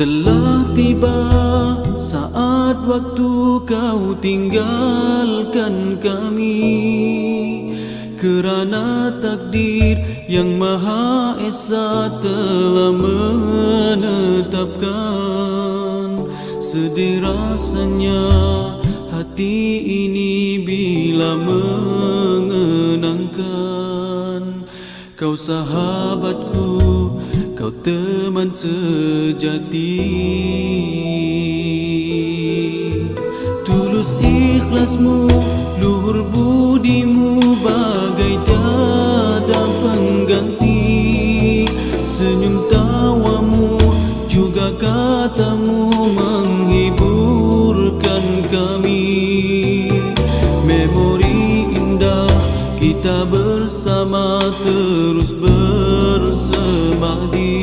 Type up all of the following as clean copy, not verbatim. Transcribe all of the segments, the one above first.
Telah tiba saat waktu kau tinggalkan kami, kerana takdir yang Maha Esa telah menetapkan. Sedih rasanya hati ini bila mengenangkan kau sahabatku, kau teman sejati. Tulus ikhlasmu, luhur budimu, bagai tiada pengganti. Senyum tawamu, juga katamu menghiburkan kami. Memori indah kita bersama terus bersemadi.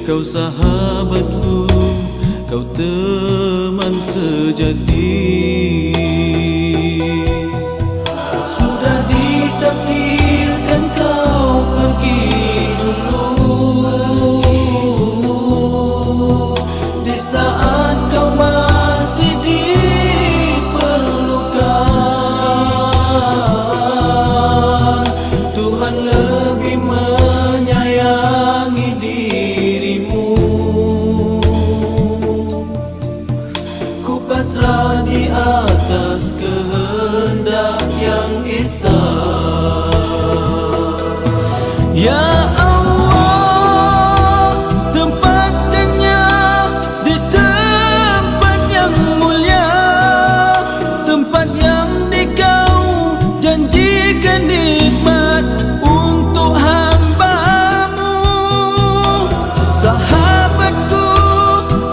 Kau sahabatku, kau teman sejati. Sudah ditakdirkan kau pergi dulu, di saat kau masih diperlukan. Tuhan lebih menyayangi dirimu. Ku pasrah di atas kehendak yang esa. Ya Allah, tempatkannya di tempat yang mulia, tempat yang dikau janjikan nikmat untuk hamba-Mu. Sahabatku,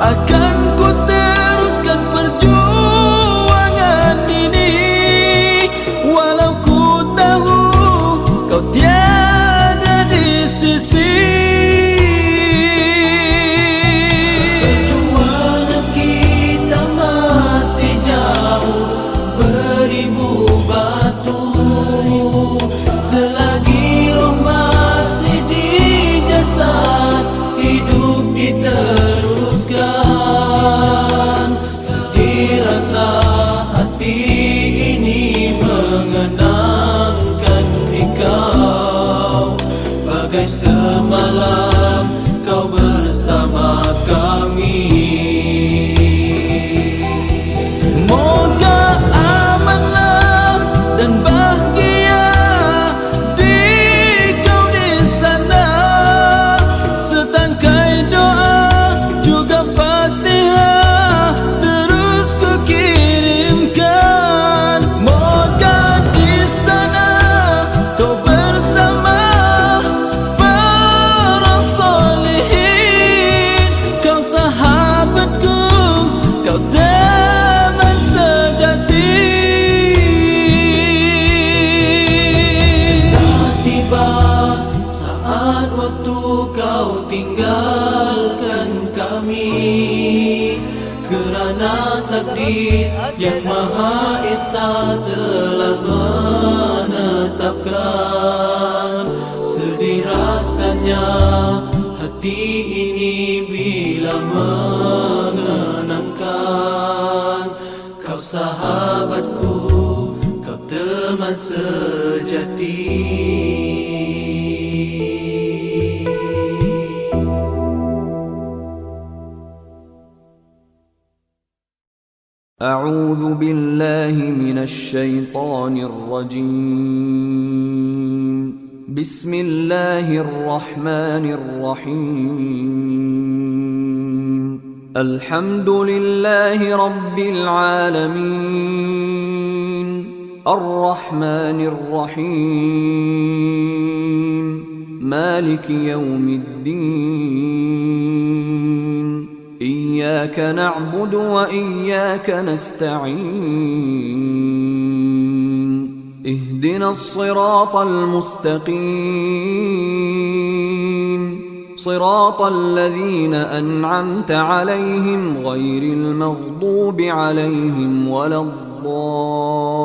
akan ku teruskan perjuangan ini, walau ku tahu kau tiada di sisi. Perjuangan kita masih jauh beribu batu, selagi roh masih di jasad, hidup diteruskan. Sedih rasa hati ini mengenangkan engkau, bagai semalam kau bersama kami. Moga amanah dan bahagia di kau di sana. Setangkai doa juga Fatihah terus ku kirimkan. Moga di sana kau bersama para solehin. Kau sahabatku, kau teman sejati. Telah tiba saat waktu kau tinggalkan kami, kerana takdir yang Maha Esa telah menetapkan. Sedih rasanya hati ini bila mengenangkan kau sahabatku, kau teman sejati. أعوذ بالله من الشيطان الرجيم. بسم الله الرحمن الرحيم. الحمد لله رب العالمين. الرحمن الرحيم. مالك يوم الدين. إياك نعبد وإياك نستعين. اهدنا الصراط المستقيم. صراط الذين أنعمت عليهم غير المغضوب عليهم ولا الضالين